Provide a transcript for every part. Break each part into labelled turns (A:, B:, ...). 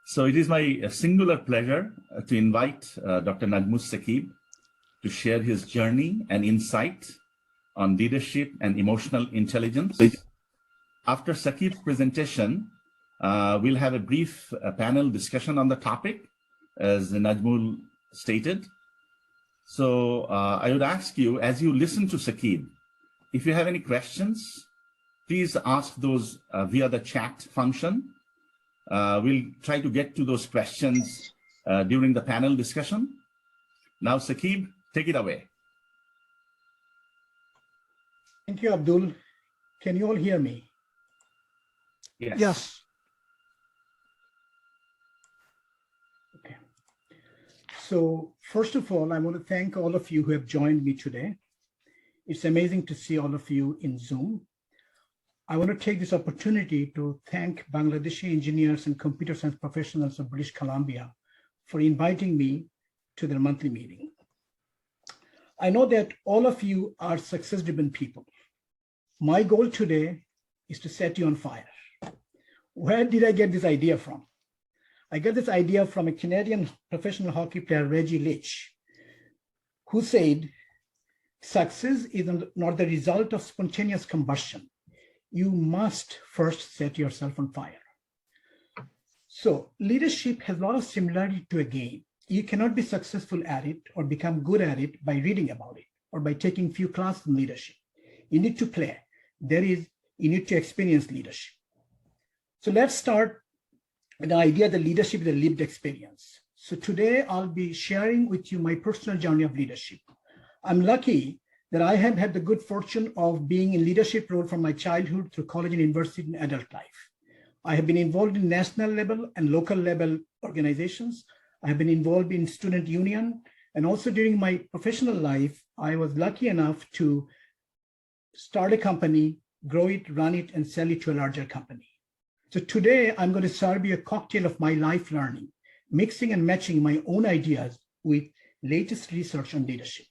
A: So it is my singular pleasure to invite Dr. Najmus Saquib to share his journey and insight on leadership and emotional intelligence. After Saquib's presentation, we'll have a brief panel discussion on the topic, as Najmul stated. So I would ask you, as you listen to Saquib, if you have any questions, please ask those via the chat function. We'll try to get to those questions during the panel discussion. Now, Saquib, take it away.
B: Thank you, Abdul. Can you all hear me?
A: Yes.
B: Yes. Okay. So first of all, I want to thank all of you who have joined me today. It's amazing to see all of you in Zoom. I want to take this opportunity to thank Bangladeshi engineers and computer science professionals of British Columbia for inviting me to their monthly meeting. I know that all of you are success-driven people. My goal today is to set you on fire. Where did I get this idea from? I got this idea from a Canadian professional hockey player, Reggie Leach, who said, success is not the result of spontaneous combustion. You must first set yourself on fire. So leadership has a lot of similarity to a game. You cannot be successful at it or become good at it by reading about it or by taking few classes in leadership. You need to play. You need to experience leadership. So let's start with the idea that leadership is a lived experience. So today I'll be sharing with you my personal journey of leadership. I'm lucky that I have had the good fortune of being in leadership role from my childhood through college and university and adult life. I have been involved in national level and local level organizations. I have been involved in student union, and also during my professional life, I was lucky enough to start a company, grow it, run it, and sell it to a larger company. So today I'm going to serve you a cocktail of my life learning, mixing and matching my own ideas with latest research on leadership.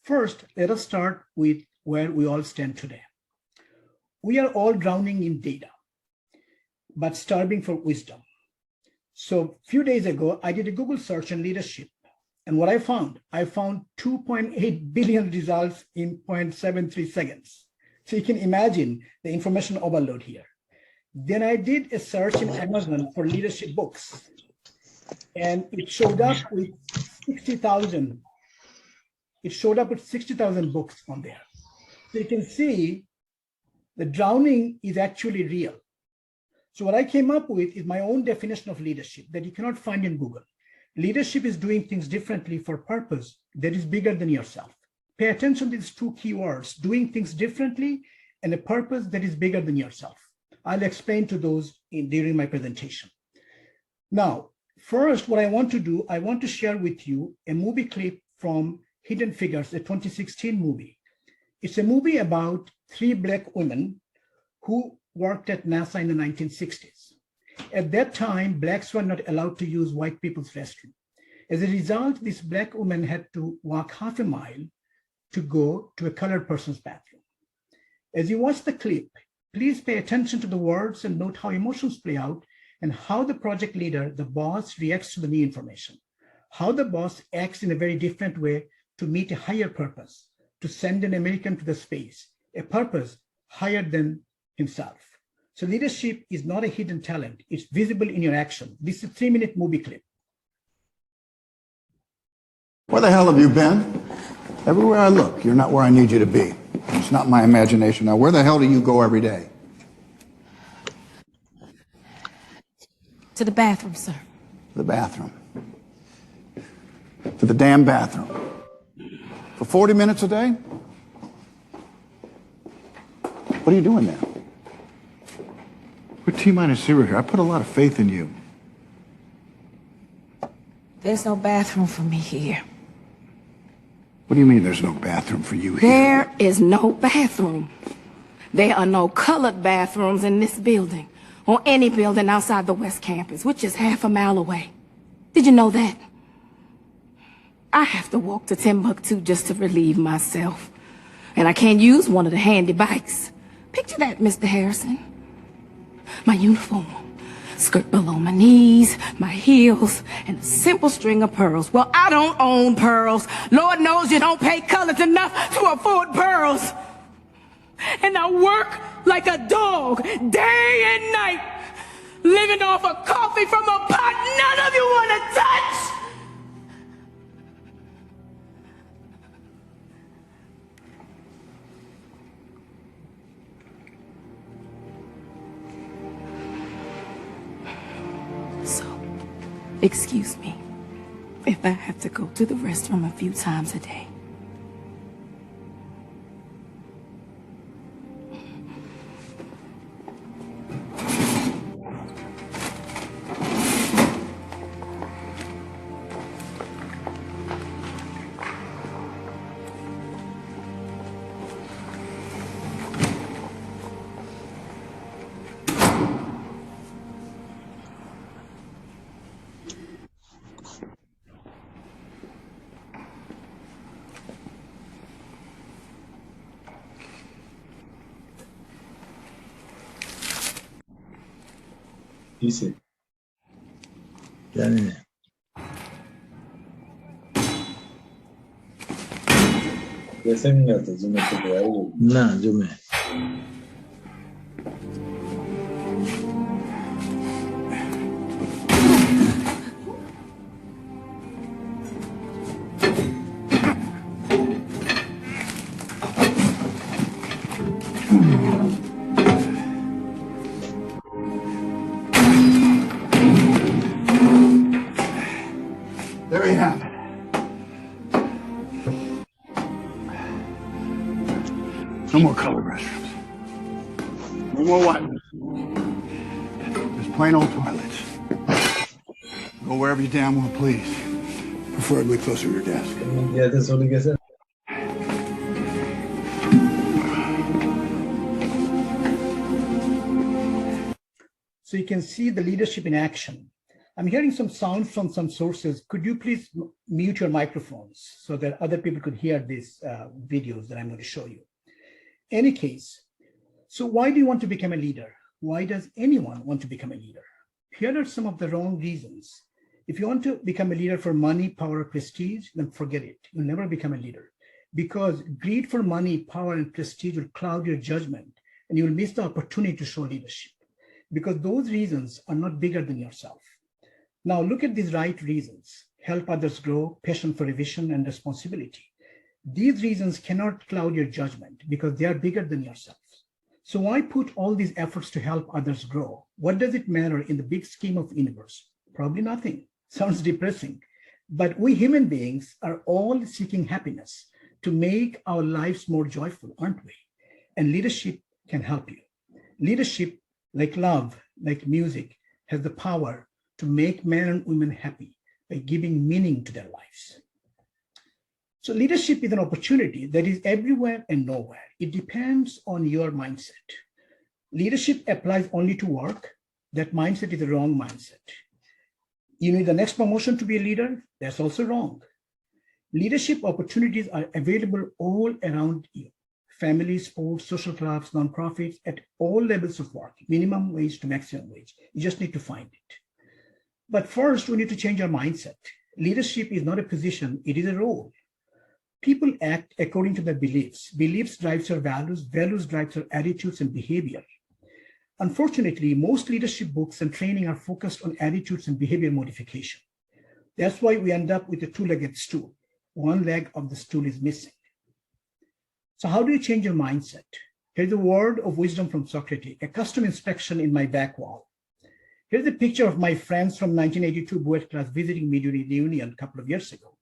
B: First, let us start with where we all stand today. We are all drowning in data, but starving for wisdom. So a few days ago, I did a Google search on leadership. And what I found 2.8 billion results in 0.73 seconds. So you can imagine the information overload here. Then I did a search in Amazon for leadership books, and it showed up with 60,000. It showed up with 60,000 books on there. So you can see the drowning is actually real. So what I came up with is my own definition of leadership that you cannot find in Google. Leadership is doing things differently for a purpose that is bigger than yourself. Pay attention to these two keywords, doing things differently and a purpose that is bigger than yourself. I'll explain to those during my presentation. Now, first, what I want to do, I want to share with you a movie clip from Hidden Figures, a 2016 movie. It's a movie about 3 Black women who worked at NASA in the 1960s. At that time, Blacks were not allowed to use white people's restroom. As a result, these Black women had to walk half a mile to go to a colored person's bathroom. As you watch the clip, please pay attention to the words and note how emotions play out and how the project leader, the boss, reacts to the new information. How the boss acts in a very different way to meet a higher purpose, to send an American to the space, a purpose higher than himself. So leadership is not a hidden talent. It's visible in your action. This is a 3-minute movie clip.
C: Where the hell have you been? Everywhere I look, you're not where I need you to be. It's not my imagination. Now, where the hell do you go every day?
D: To the bathroom, sir.
C: The bathroom. To the damn bathroom. For 40 minutes a day? What are you doing there? We're T-minus 0 here. I put a lot of faith in you.
D: There's no bathroom for me here.
C: What do you mean there's no bathroom for you here?
D: There is no bathroom. There are no colored bathrooms in this building or any building outside the West Campus, which is half a mile away. Did you know that? I have to walk to Timbuktu just to relieve myself. And I can't use one of the handy bikes. Picture that, Mr. Harrison. My uniform, skirt below my knees, my heels, and a simple string of pearls. Well, I don't own pearls. Lord knows you don't pay colors enough to afford pearls. And I work like a dog, day and night, living off of coffee from a pot none of you want to touch. So, excuse me if I have to go to the restroom a few times a day.
E: Dice, yani कैसे नहीं आता जो मैं तो आएगी ना जो मैं
C: There you have it. No more colored restrooms. No more whiteness. Just plain old toilets. Go wherever you damn well please. Preferably closer to your desk.
E: क्या थे सोनी कैसे
B: So you can see the leadership in action. I'm hearing some sounds from some sources. Could you please mute your microphones so that other people could hear these videos that I'm going to show you? Any case, so why do you want to become a leader? Why does anyone want to become a leader? Here are some of the wrong reasons. If you want to become a leader for money, power, or prestige, then forget it. You'll never become a leader because greed for money, power, and prestige will cloud your judgment and you will miss the opportunity to show leadership because those reasons are not bigger than yourself. Now look at these right reasons: help others grow, passion for revision, and responsibility. These reasons cannot cloud your judgment because they are bigger than yourself. So why put all these efforts to help others grow? What does it matter in the big scheme of the universe? Probably nothing. Sounds depressing. But we human beings are all seeking happiness to make our lives more joyful, aren't we? And leadership can help you. Leadership, like love, like music, has the power to make men and women happy by giving meaning to their lives. So leadership is an opportunity that is everywhere and nowhere. It depends on your mindset. Leadership applies only to work. That mindset is a wrong mindset. You need the next promotion to be a leader. That's also wrong. Leadership opportunities are available all around you. Families, sports, social clubs, nonprofits, at all levels of work, minimum wage to maximum wage. You just need to find it. But first, we need to change our mindset. Leadership is not a position, it is a role. People act according to their beliefs. Beliefs drives their values, values drives their attitudes and behavior. Unfortunately, most leadership books and training are focused on attitudes and behavior modification. That's why we end up with a two-legged stool. One leg of the stool is missing. So how do you change your mindset? Here's a word of wisdom from Socrates, a custom inspection in my back wall. Here's a picture of my friends from 1982 Buet class visiting me during the reunion a couple of years ago.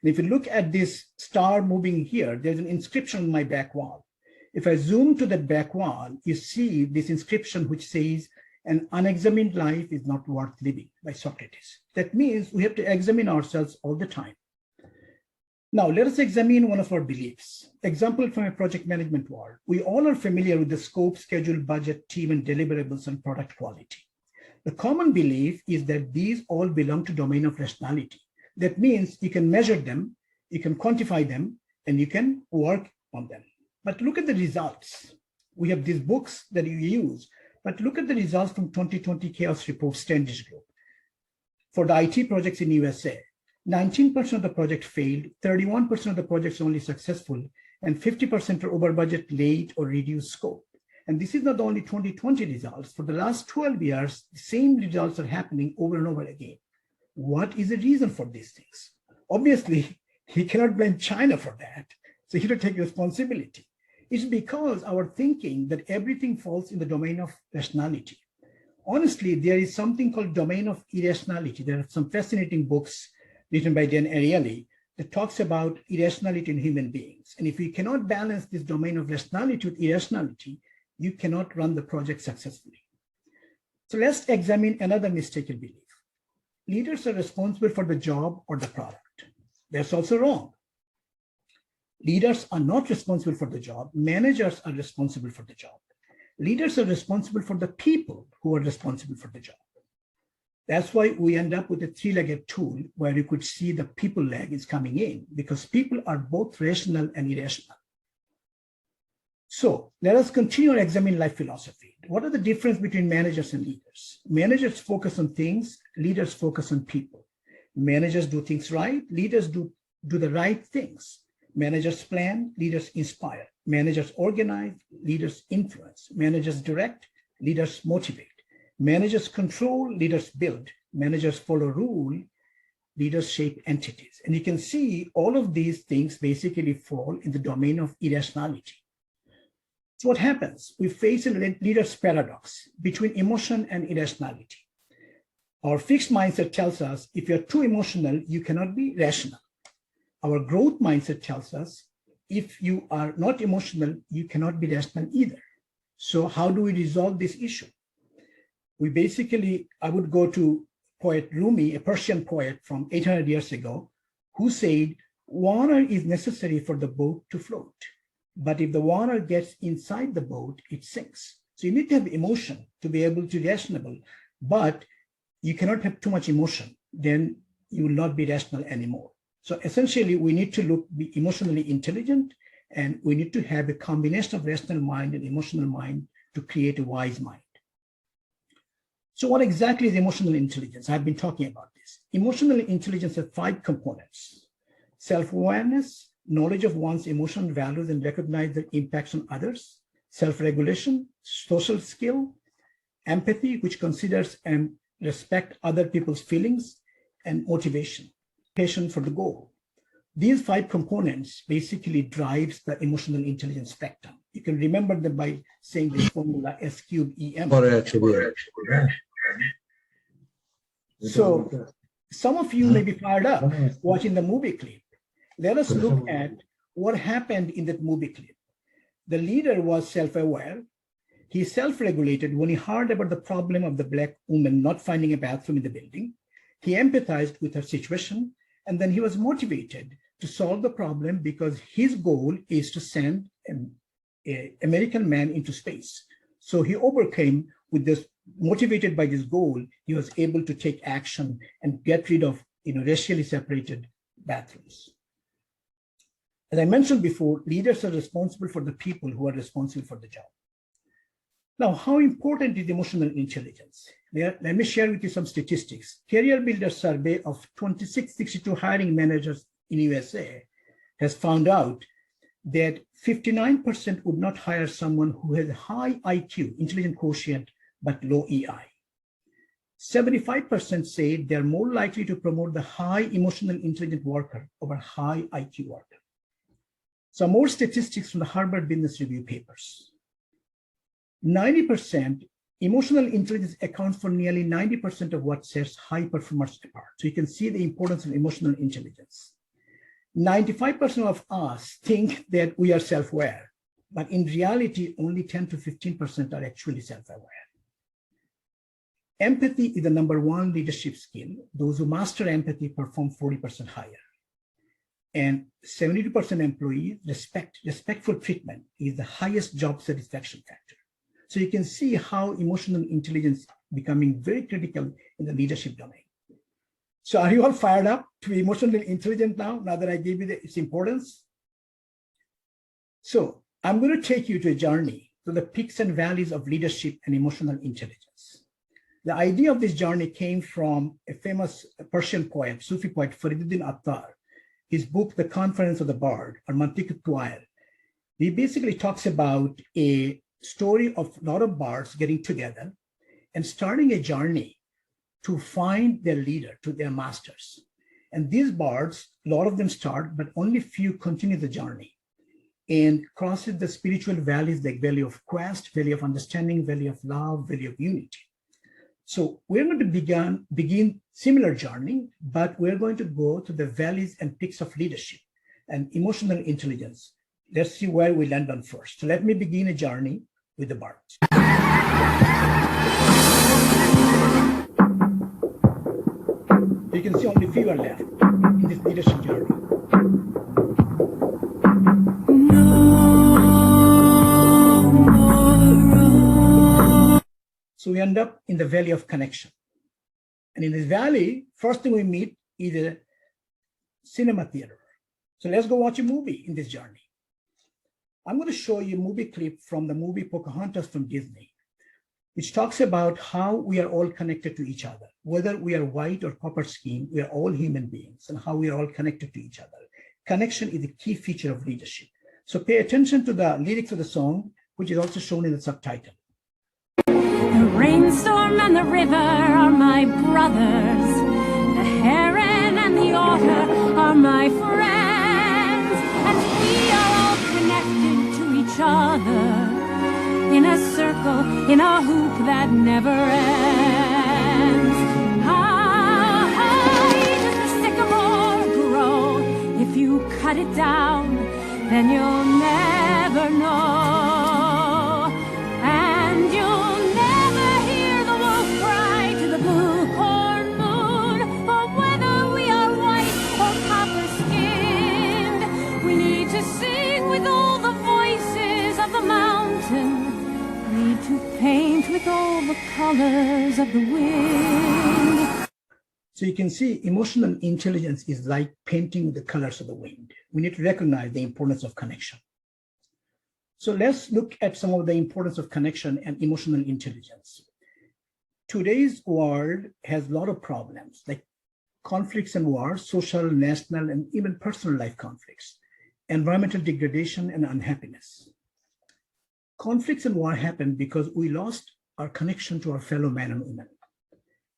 B: And if you look at this star moving here, there's an inscription on my back wall. If I zoom to that back wall, you see this inscription which says, "An unexamined life is not worth living," by Socrates. That means we have to examine ourselves all the time. Now, let us examine one of our beliefs. Example from a project management world. We all are familiar with the scope, schedule, budget, team, and deliverables and product quality. The common belief is that these all belong to domain of rationality. That means you can measure them, you can quantify them, and you can work on them. But look at the results. We have these books that you use But look at the results from 2020 Chaos Report Standish Group. For the IT projects in USA, 19% of the project failed, 31% of the projects only successful, and 50% are over budget, late, or reduced scope. And this is not only 2020 results. For the last 12 years, the same results are happening over and over again. What is the reason for these things? Obviously, he cannot blame China for that. So he will take responsibility. It's because our thinking that everything falls in the domain of rationality. Honestly, there is something called domain of irrationality. There are some fascinating books written by Dan Ariely that talks about irrationality in human beings. And if you cannot balance this domain of rationality with irrationality, you cannot run the project successfully. So let's examine another mistaken belief. Leaders are responsible for the job or the product. That's also wrong. Leaders are not responsible for the job. Managers are responsible for the job. Leaders are responsible for the people who are responsible for the job. That's why we end up with a three-legged tool where you could see the people leg is coming in, because people are both rational and irrational. So let us continue to examine life philosophy. What are the difference between managers and leaders? Managers focus on things, leaders focus on people. Managers do things right, leaders do the right things. Managers plan, leaders inspire. Managers organize, leaders influence. Managers direct, leaders motivate. Managers control, leaders build. Managers follow rule, leaders shape entities. And you can see all of these things basically fall in the domain of irrationality. So what happens? We face a leader's paradox between emotion and irrationality. Our fixed mindset tells us if you're too emotional, you cannot be rational. Our growth mindset tells us if you are not emotional, you cannot be rational either. So how do we resolve this issue? I would go to poet Rumi, a Persian poet from 800 years ago, who said, water is necessary for the boat to float. But if the water gets inside the boat, it sinks. So you need to have emotion to be able to be rational, but you cannot have too much emotion, then you will not be rational anymore. So essentially, we need to be emotionally intelligent, and we need to have a combination of rational mind and emotional mind to create a wise mind. So what exactly is emotional intelligence? I've been talking about this. Emotional intelligence has 5 components: self-awareness, knowledge of one's emotional values and recognize their impacts on others, self-regulation, social skill, empathy, which considers and respect other people's feelings, and motivation, passion for the goal. These 5 components basically drives the emotional intelligence spectrum. You can remember them by saying this formula S3EM. So some of you may be fired up watching the movie clip. Let us look at what happened in that movie clip. The leader was self-aware. He self-regulated when he heard about the problem of the Black woman not finding a bathroom in the building. He empathized with her situation, and then he was motivated to solve the problem because his goal is to send an American man into space. So he overcame with this, motivated by this goal, he was able to take action and get rid of racially separated bathrooms. As I mentioned before, leaders are responsible for the people who are responsible for the job. Now, how important is emotional intelligence? Let me share with you some statistics. Career Builder survey of 2662 hiring managers in USA has found out that 59% would not hire someone who has high IQ, intelligent quotient, but low EI. 75% say they're more likely to promote the high emotional intelligent worker over high IQ worker. Some more statistics from the Harvard Business Review papers. 90% emotional intelligence accounts for nearly 90% of what sets high performers apart. So you can see the importance of emotional intelligence. 95% of us think that we are self-aware, but in reality, only 10 to 15% are actually self-aware. Empathy is the #1 leadership skill. Those who master empathy perform 40% higher. And 72% employees respectful treatment is the highest job satisfaction factor. So you can see how emotional intelligence becoming very critical in the leadership domain. So are you all fired up to be emotionally intelligent now that I gave you its importance? So I'm going to take you to a journey to the peaks and valleys of leadership and emotional intelligence. The idea of this journey came from a famous Persian poet, Sufi poet Fariduddin Attar. His book, The Conference of the Bard, or Mantiq Tuail, he basically talks about a story of a lot of bards getting together and starting a journey to find their leader, to their masters. And these bards, a lot of them start, but only few continue the journey and crosses the spiritual valleys like valley of quest, valley of understanding, valley of love, valley of unity. So we're going to begin similar journey, but we're going to go to the valleys and peaks of leadership and emotional intelligence. Let's see where we land on first. So let me begin a journey with the bards. You can see only few are left in this leadership journey. So we end up in the valley of connection. And in this valley, first thing we meet is a cinema theater. So let's go watch a movie in this journey. I'm going to show you a movie clip from the movie Pocahontas from Disney, which talks about how we are all connected to each other. Whether we are white or copper skin, we are all human beings, and how we are all connected to each other. Connection is a key feature of leadership. So pay attention to the lyrics of the song, which is also shown in the subtitle.
F: The rainstorm and the river are my brothers. The heron and the otter are my friends. And we are all connected to each other in a circle, in a hoop that never ends. How high does the sycamore grow? If you cut it down, then you'll never know. And you'll never hear the wolf cry to the blue-horned moon. For whether we are white or copper-skinned, we need to sing with all the voices of the mountain. Need to paint with all the colors of the wind.
B: So you can see emotional intelligence is like painting with the colors of the wind. We need to recognize the importance of connection. So let's look at some of the importance of connection and emotional intelligence. Today's world has a lot of problems like conflicts and wars, social, national, and even personal life conflicts, environmental degradation and unhappiness. Conflicts and war happen because we lost our connection to our fellow men and women.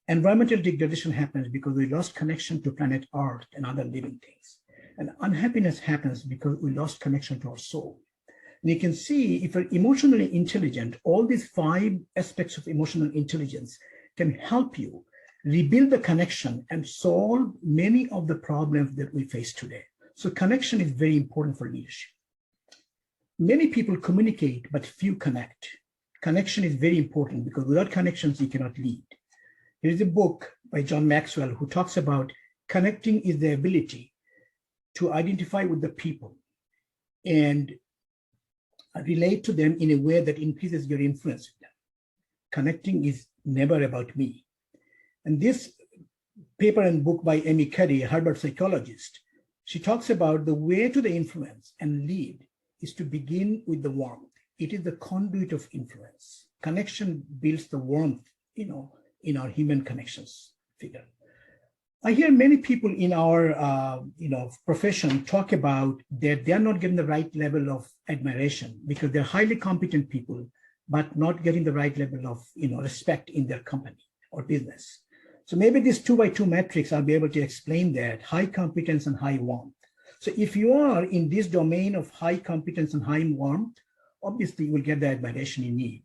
B: Environmental degradation happens because we lost connection to planet Earth and other living things. And unhappiness happens because we lost connection to our soul. And you can see if you're emotionally intelligent, all these 5 aspects of emotional intelligence can help you rebuild the connection and solve many of the problems that we face today. So connection is very important for leadership. Many people communicate, but few connect. Connection is very important because without connections, you cannot lead. There is a book by John Maxwell who talks about connecting is the ability to identify with the people and relate to them in a way that increases your influence with them. Connecting is never about me. And this paper and book by Amy Cuddy, a Harvard psychologist, she talks about the way to the influence and lead is to begin with the warmth. It is the conduit of influence. Connection builds the warmth, in our human connections figure. I hear many people in our profession talk about that they're not getting the right level of admiration because they're highly competent people, but not getting the right level of respect in their company or business. So maybe this 2x2 matrix, I'll be able to explain that: high competence and high warmth. So if you are in this domain of high competence and high warmth, obviously you will get the admiration you need.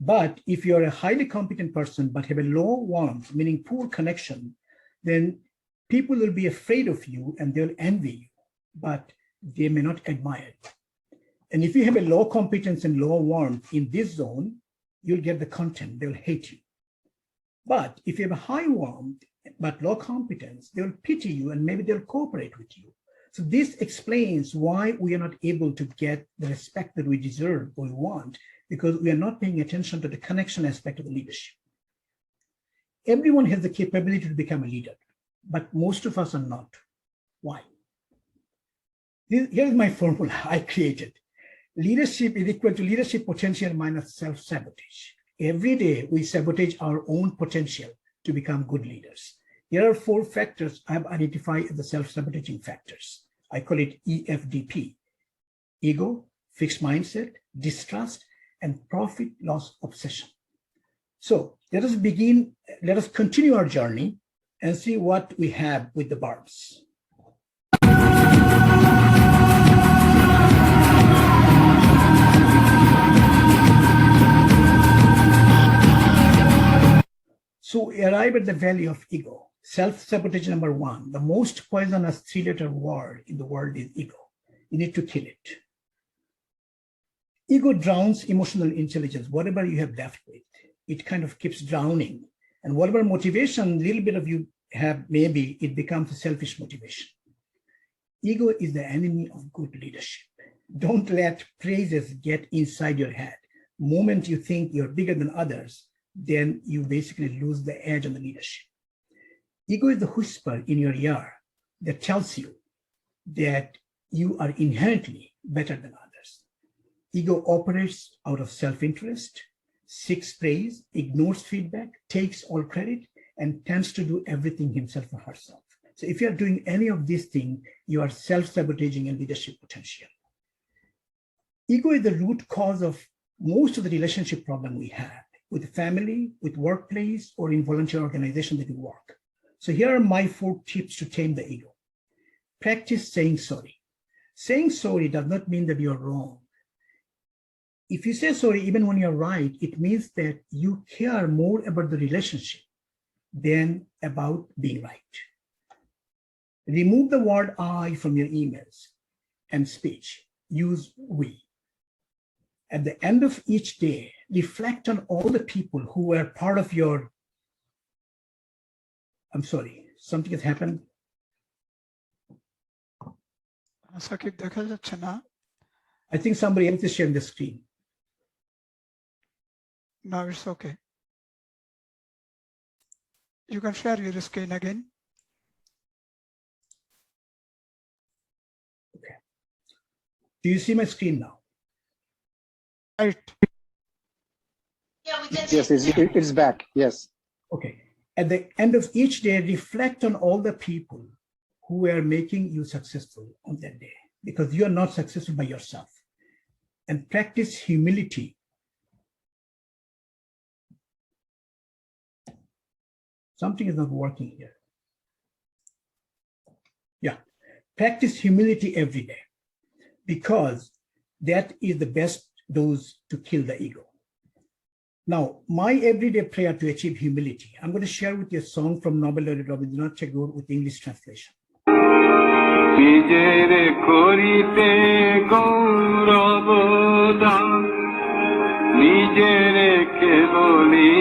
B: But if you're a highly competent person, but have a low warmth, meaning poor connection, then people will be afraid of you and they'll envy you, but they may not admire you. And if you have a low competence and low warmth in this zone, you'll get the content, they'll hate you. But if you have a high warmth, but low competence, they'll pity you and maybe they'll cooperate with you. So this explains why we are not able to get the respect that we deserve or we want, because we are not paying attention to the connection aspect of the leadership. Everyone has the capability to become a leader, but most of us are not. Why? Here's my formula I created. Leadership is equal to leadership potential minus self-sabotage. Every day we sabotage our own potential to become good leaders. Here are 4 factors I have identified as the self-sabotaging factors. I call it EFDP: ego, fixed mindset, distrust, and profit loss obsession. So let us continue our journey and see what we have with the barbs. So we arrive at the value of ego. Self-sabotage number 1, the most poisonous 3-letter word in the world is ego. You need to kill it. Ego drowns emotional intelligence, whatever you have left with. It kind of keeps drowning. And whatever motivation, little bit of you have, maybe it becomes a selfish motivation. Ego is the enemy of good leadership. Don't let praises get inside your head. The moment you think you're bigger than others, then you basically lose the edge on the leadership. Ego is the whisper in your ear that tells you that you are inherently better than others. Ego operates out of self-interest, seeks praise, ignores feedback, takes all credit, and tends to do everything himself or herself. So if you are doing any of these things, you are self-sabotaging your leadership potential. Ego is the root cause of most of the relationship problem we have with family, with workplace, or in volunteer organization that we work. So here are my 4 tips to tame the ego. Practice saying sorry. Saying sorry does not mean that you're wrong. If you say sorry, even when you're right, it means that you care more about the relationship than about being right. Remove the word I from your emails and speech. Use we. At the end of each day, reflect on all the people who were part of your, I'm sorry, something has happened.
G: Saquib, দেখা যাচ্ছে না?
B: I think somebody else is sharing the screen.
G: No, it's okay. You can share your screen again.
B: Okay. Do you see my screen now?
G: Right.
H: Yes, it's back. Yes.
B: Okay. At the end of each day, reflect on all the people who were making you successful on that day, because you are not successful by yourself. And practice humility. Something is not working here. Yeah. Practice humility every day, because that is the best dose to kill the ego. Now, my everyday prayer to achieve humility, I'm going to share with you a song from Nobel laureate Rabindranath Tagore with English translation.
I: নিজেরে করিতে গৌরব দান নিজেরে কেবলি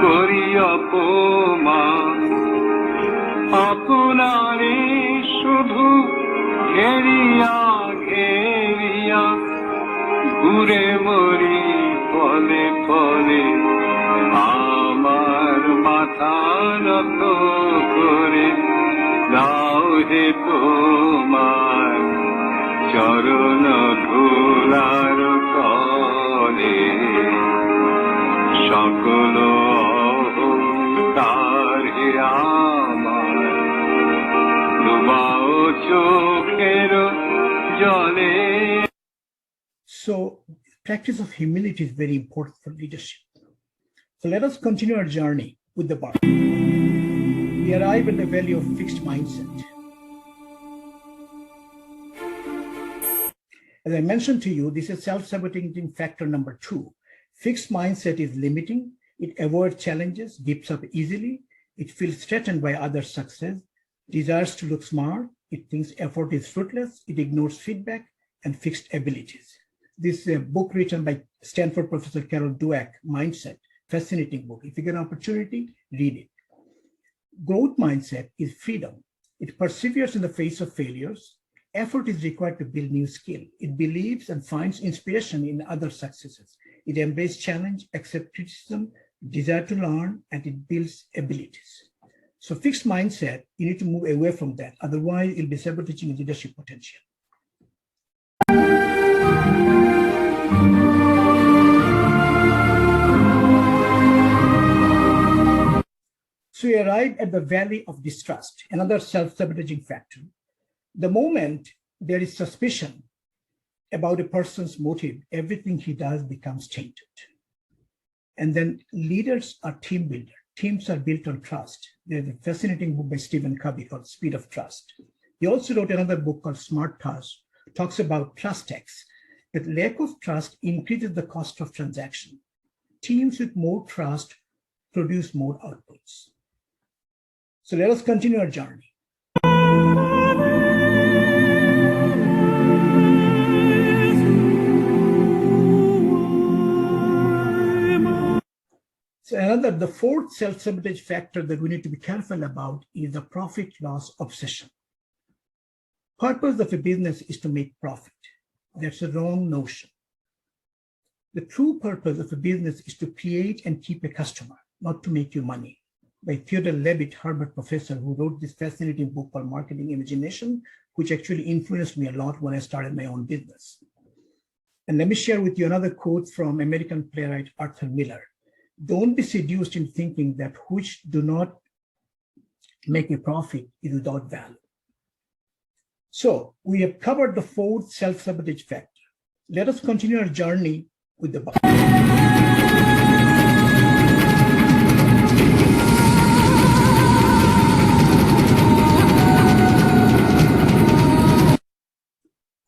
I: করি অপমান আপনারে শুধু ঘেরিয়া ঘেরিয়া ঘুরে মরি ফলে ফলে আমার মাথা নত করে দাও হে তোমার চরণ ধুলার তলে সকল অহংকার হে আমার ডুবাও চোখের জলে.
B: So practice of humility is very important for leadership. So let us continue our journey with the bar. We arrive at the value of fixed mindset. As I mentioned to you, this is self-sabotaging factor number 2. Fixed mindset is limiting. It avoids challenges, gives up easily. It feels threatened by other success, desires to look smart. It thinks effort is fruitless. It ignores feedback and fixed abilities. This is a book written by Stanford Professor Carol Dweck, Mindset. Fascinating book. If you get an opportunity, read it. Growth mindset is freedom. It perseveres in the face of failures. Effort is required to build new skill. It believes and finds inspiration in other successes. It embraces challenge, accepts criticism, desire to learn, and it builds abilities. So fixed mindset, you need to move away from that. Otherwise, you'll be sabotaging your leadership potential. So we arrive at the valley of distrust, another self-sabotaging factor. The moment there is suspicion about a person's motive, everything he does becomes tainted. And then leaders are team builders. Teams are built on trust. There's a fascinating book by Stephen Covey called Speed of Trust. He also wrote another book called Smart Trust, talks about trust tax, that lack of trust increases the cost of transaction. Teams with more trust produce more outputs. So let us continue our journey. So the fourth self-sabotage factor that we need to be careful about is the profit loss obsession. Purpose of a business is to make profit. That's a wrong notion. The true purpose of a business is to create and keep a customer, not to make you money. By Theodore Levitt, Harvard professor, who wrote this fascinating book called Marketing Imagination, which actually influenced me a lot when I started my own business. And let me share with you another quote from American playwright Arthur Miller. Don't be seduced in thinking that which do not make a profit is without value. So we have covered the fourth self-sabotage factor. Let us continue our journey with the book.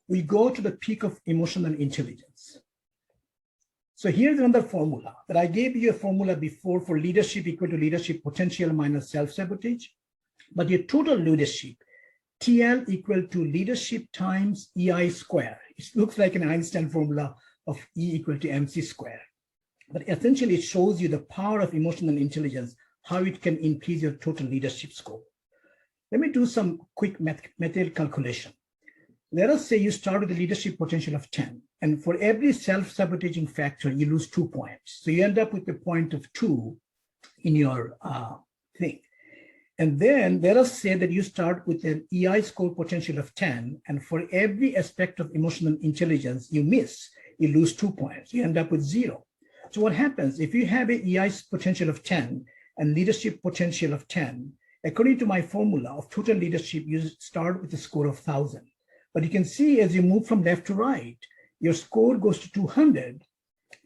B: We go to the peak of emotional intelligence. So here's another formula that I gave you a formula before for leadership equal to leadership potential minus self-sabotage. But your total leadership, TL equal to leadership times EI square. It looks like an Einstein formula of E equal to MC square. But essentially it shows you the power of emotional intelligence, how it can increase your total leadership score. Let me do some quick mathematical calculation. Let us say you start with a leadership potential of 10, and for every self-sabotaging factor, you lose 2 points. So you end up with a point of 2 in your thing. And then let us say that you start with an EI score potential of 10, and for every aspect of emotional intelligence you miss, you lose 2 points. You end up with 0. So what happens if you have an EI potential of 10 and leadership potential of 10, according to my formula of total leadership, you start with a score of 1,000. But you can see as you move from left to right, your score goes to 200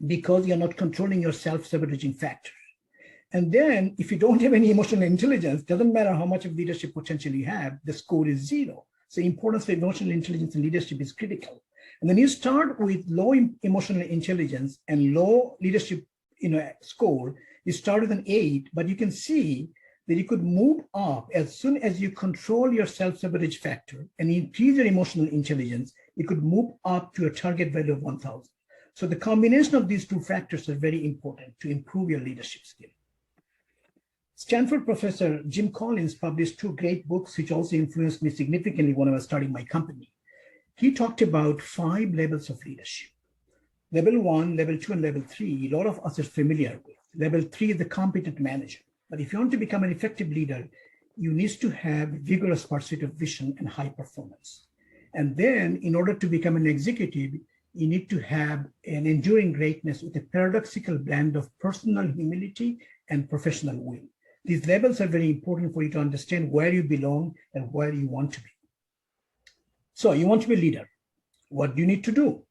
B: because you're not controlling your self-sabotaging factor. And then if you don't have any emotional intelligence, doesn't matter how much of leadership potential you have, the score is 0. So importance of emotional intelligence in leadership is critical. And then you start with low emotional intelligence and low leadership score. You start with an 8, but you can see that you could move up as soon as you control your self-sabotage factor and increase your emotional intelligence, you could move up to a target value of 1,000. So the combination of these two factors are very important to improve your leadership skill. Stanford professor Jim Collins published 2 great books, which also influenced me significantly when I was starting my company. He talked about 5 levels of leadership. Level 1, level 2, and level 3, a lot of us are familiar with. Level 3 is the competent manager. But if you want to become an effective leader, you need to have vigorous pursuit of vision and high performance. And then in order to become an executive, you need to have an enduring greatness with a paradoxical blend of personal humility and professional will. These levels are very important for you to understand where you belong and where you want to be. So you want to be a leader. What do you need to do?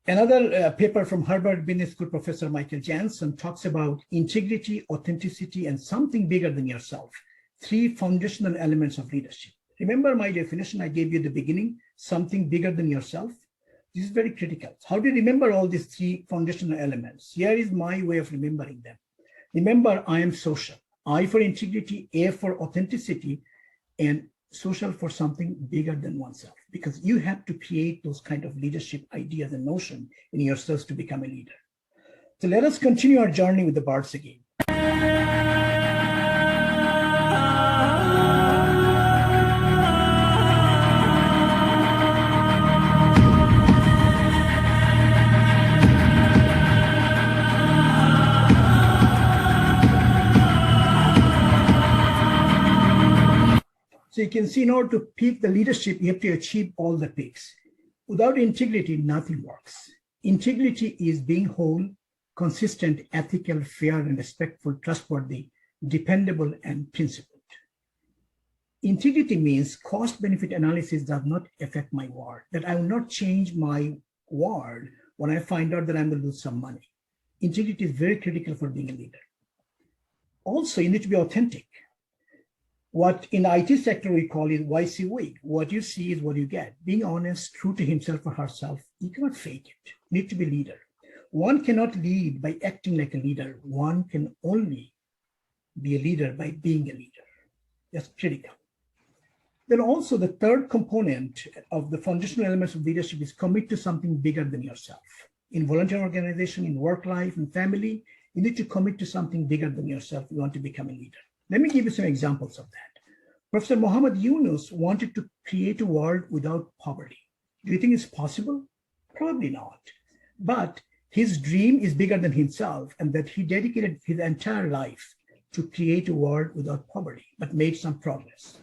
B: Another paper from Harvard Business School professor Michael Jansen talks about integrity, authenticity, and something bigger than yourself. 3 foundational elements of leadership. Remember my definition I gave you at the beginning, something bigger than yourself? This is very critical. How do you remember all these 3 foundational elements? Here is my way of remembering them. Remember, I am social. I for integrity, A for authenticity, and social for something bigger than oneself, because you have to create those kind of leadership ideas and notion in yourselves to become a leader. So let us continue our journey with the birds again. So you can see in order to peak the leadership, you have to achieve all the peaks. Without integrity, nothing works. Integrity is being whole, consistent, ethical, fair, and respectful, trustworthy, dependable, and principled. Integrity means cost-benefit analysis does not affect my word, that I will not change my word when I find out that I'm going to lose some money. Integrity is very critical for being a leader. Also, you need to be authentic. What in the IT sector we call is YCW. What you see is what you get. Being honest, true to himself or herself, you cannot fake it. You need to be a leader. One cannot lead by acting like a leader. One can only be a leader by being a leader. That's critical. Then also the third component of the foundational elements of leadership is commit to something bigger than yourself. In volunteer organization, in work life, in family, you need to commit to something bigger than yourself if you want to become a leader. Let me give you some examples of that. Professor Muhammad Yunus wanted to create a world without poverty. Do you think it's possible? Probably not. But his dream is bigger than himself, and that he dedicated his entire life to create a world without poverty, but made some progress.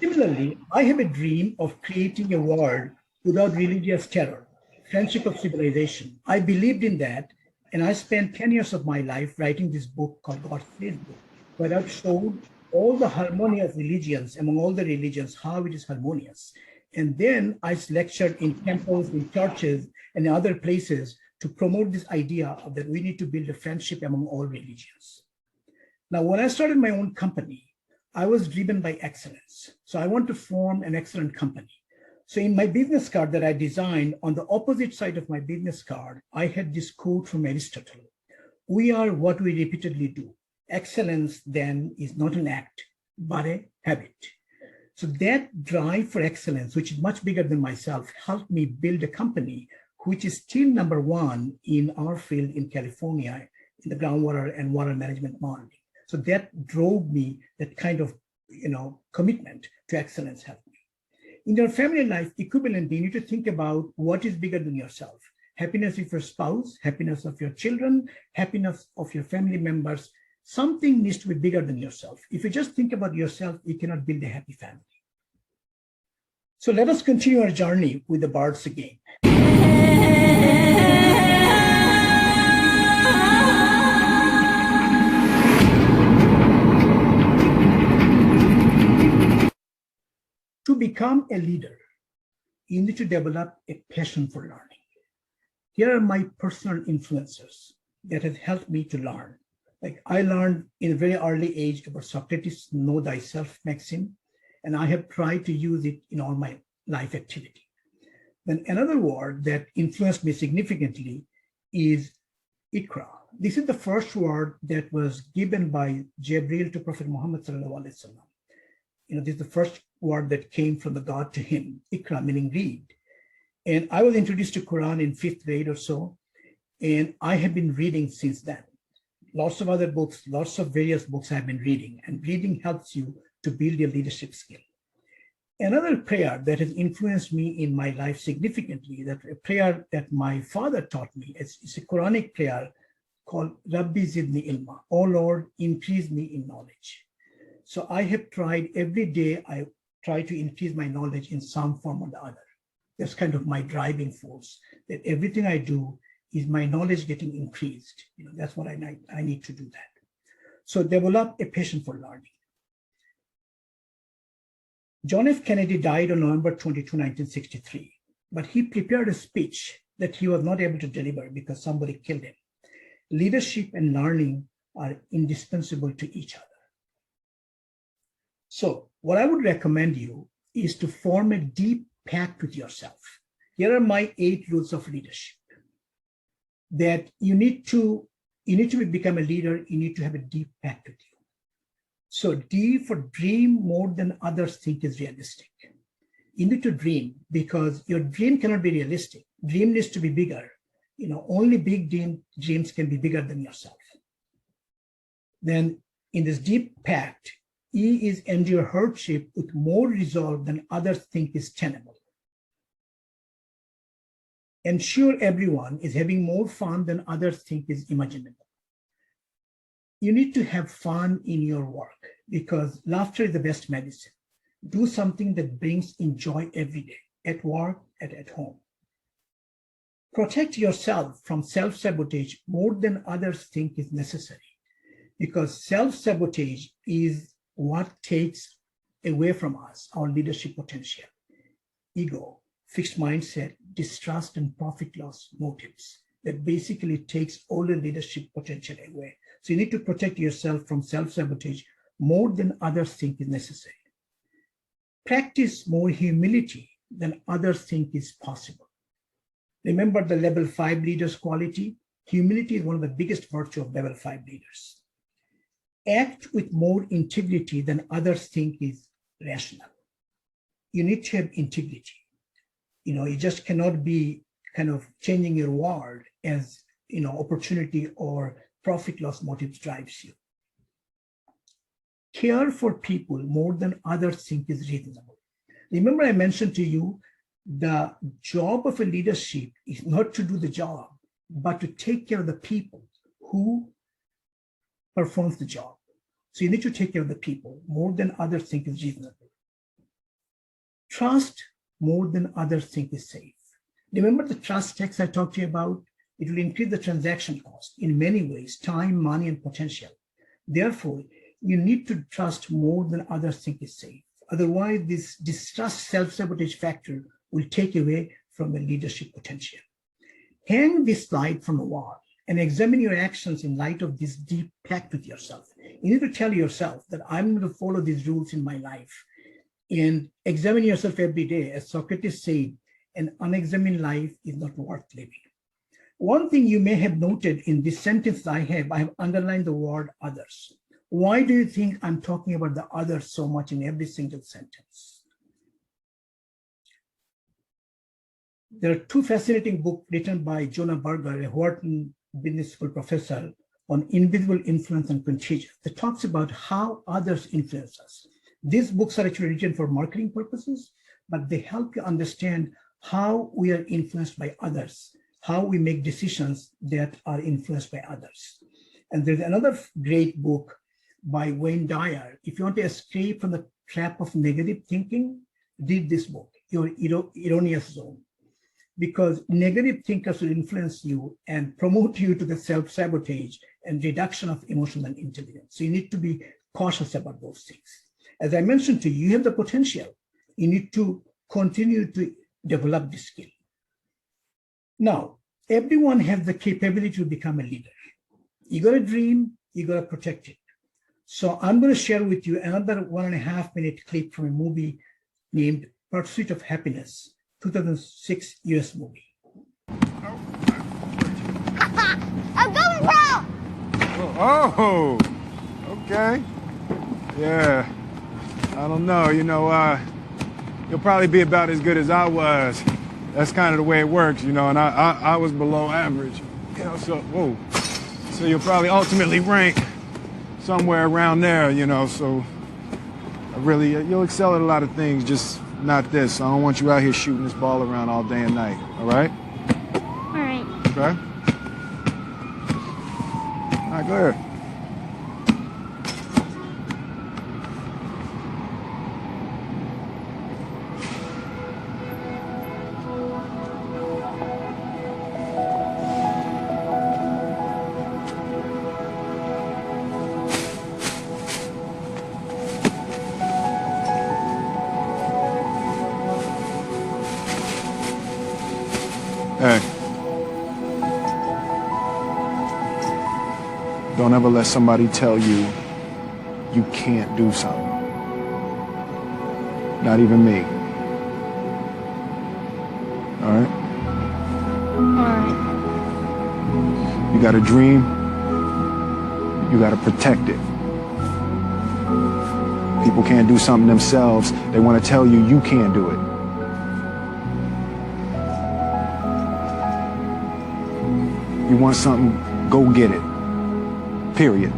B: Similarly, I have a dream of creating a world without religious terror, friendship of civilization. I believed in that, and I spent 10 years of my life writing this book called God's Faith Book, where I've showed all the harmony of religions, among all the religions, how it is harmonious. And then I lectured in temples, in churches, and other places to promote this idea of that we need to build a friendship among all religions. Now, when I started my own company, I was driven by excellence. So I want to form an excellent company. So in my business card that I designed, on the opposite side of my business card, I had this quote from Aristotle. We are what we repeatedly do. Excellence then is not an act, but a habit. So that drive for excellence, which is much bigger than myself, helped me build a company which is still number one in our field in California, in the groundwater and water management modeling. So that drove me, that kind of commitment to excellence helped me. In your family life, equivalently, you need to think about what is bigger than yourself. Happiness of your spouse, happiness of your children, happiness of your family members. Something needs to be bigger than yourself. If you just think about yourself, you cannot build a happy family. So let us continue our journey with the birds again. To become a leader, you need to develop a passion for learning. Here are my personal influences that have helped me to learn. Like I learned in a very early age about Socrates' know thyself maxim, and I have tried to use it in all my life activity. Then another word that influenced me significantly is Iqra. This is the first word that was given by Jibril to Prophet Muhammad sallallahu alaihi wasallam. This is the first word that came from the God to him, Iqra, meaning read. And I was introduced to Quran in 5th grade or so, and I have been reading since then. Lots of other books, lots of various books I've been reading, and reading helps you to build your leadership skill. Another prayer that has influenced me in my life significantly, that a prayer that my father taught me, it's a Quranic prayer called Rabbi Zidni Ilma, oh Lord, increase me in knowledge. So I have tried every day, I try to increase my knowledge in some form or the other. That's kind of my driving force, that everything I do is my knowledge getting increased. That's what I need to do that. So develop a passion for learning. John F. Kennedy died on November 22, 1963, but he prepared a speech that he was not able to deliver because somebody killed him. Leadership and learning are indispensable to each other. So what I would recommend you is to form a deep pact with yourself. Here are my 8 rules of leadership. That you need to become a leader, you need to have a deep pact with you. So D for dream more than others think is realistic. You need to dream because your dream cannot be realistic. Dream needs to be bigger. Only big dreams can be bigger than yourself. Then in this deep pact, E is endure hardship with more resolve than others think is tenable. Ensure everyone is having more fun than others think is imaginable. You need to have fun in your work because laughter is the best medicine. Do something that brings joy every day, at work and at home. Protect yourself from self-sabotage more than others think is necessary. because self-sabotage is what takes away from us our leadership potential. Ego, fixed mindset, distrust, and profit loss motives that basically takes all the leadership potential away. So you need to protect yourself from self-sabotage more than others think is necessary. Practice more humility than others think is possible. Remember the level 5 leaders quality? Humility is one of the biggest virtues of level 5 leaders. Act with more integrity than others think is rational. You need to have integrity. You just cannot be kind of changing your world as, opportunity or profit loss motives drives you. Care for people more than others think is reasonable. Remember I mentioned to you, the job of a leadership is not to do the job, but to take care of the people who performs the job. So you need to take care of the people more than others think is reasonable. Trust more than others think is safe. Remember the trust tax I talked to you about? It will increase the transaction cost in many ways, time, money, and potential. Therefore, you need to trust more than others think is safe. Otherwise, this distrust self-sabotage factor will take away from the leadership potential. Hang this slide from a wall and examine your actions in light of this deep pact with yourself. You need to tell yourself that I'm going to follow these rules in my life, and examine yourself every day. As Socrates said, an unexamined life is not worth living. One thing you may have noted in this sentence I have underlined the word others. Why do you think I'm talking about the others so much in every single sentence? There are two fascinating books written by Jonah Berger, a Wharton Business School professor, on invisible influence and contagion, that talks about how others influence us. These books are actually written for marketing purposes, but they help you understand how we are influenced by others, how we make decisions that are influenced by others. And there's another great book by Wayne Dyer. If you want to escape from the trap of negative thinking, read this book, Your Erroneous Zone. Because negative thinkers will influence you and promote you to the self-sabotage and reduction of emotional intelligence. So you need to be cautious about those things. As I mentioned to you, you have the potential. You need to continue to develop this skill. Now, everyone has the capability to become a leader. You got a dream, you got to protect it. So I'm going to share with you another 1.5 minute clip from a movie named Pursuit of Happiness, 2006 US movie.
J: I'm going, bro!
C: Oh, okay. Yeah, I don't know, you'll probably be about as good as I was. That's kind of the way it works, and I was below average, so you'll probably ultimately rank somewhere around there, so you'll excel at a lot of things, just not this. I don't want you out here shooting this ball around all day and night, all right?
J: All right.
C: Okay? All right, go ahead. Hey. Don't ever let somebody tell you you can't do something. Not even me. All right?
J: All right.
C: You got a dream, you got to protect it. People can't do something themselves. They want to tell you can't do it. You want something, go get it. Period.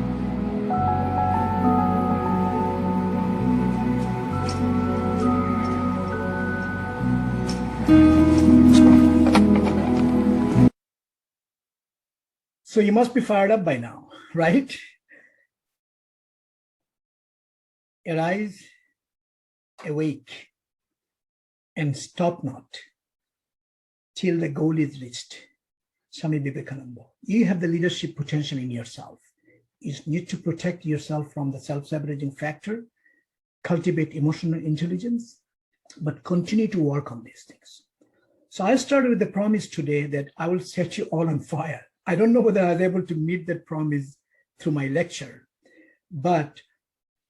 C: Let's go.
B: So you must be fired up by now, right? Arise, awake, and stop not till the goal is reached. Swami Vivekananda, you have the leadership potential in yourself. You need to protect yourself from the self-sabotaging factor, cultivate emotional intelligence, but continue to work on these things. So I started with the promise today that I will set you all on fire. I don't know whether I was able to meet that promise through my lecture, but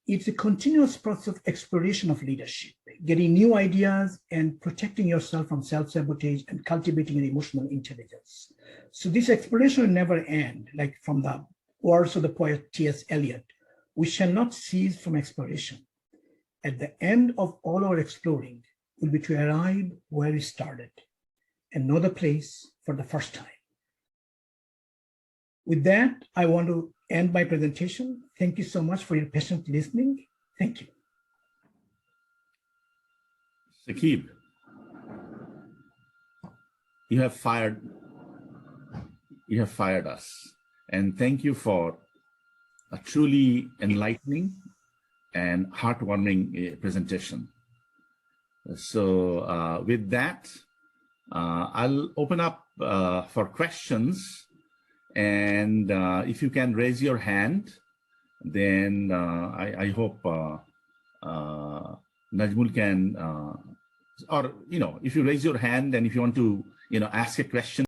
B: it's a continuous process of exploration of leadership, getting new ideas and protecting yourself from self-sabotage and cultivating an emotional intelligence. So this exploration will never end, like from the words of the poet T.S. Eliot, we shall not cease from exploration. At the end of all our exploring will be to arrive where we started and know the place for the first time. With that, I want to end my presentation. Thank you so much for your patient listening. Thank you.
A: Saquib, you have fired us. And thank you for a truly enlightening and heartwarming presentation. So with that, I'll open up for questions. And if you can raise your hand, then I hope Najmul can, or, if you raise your hand and if you want to, ask a question,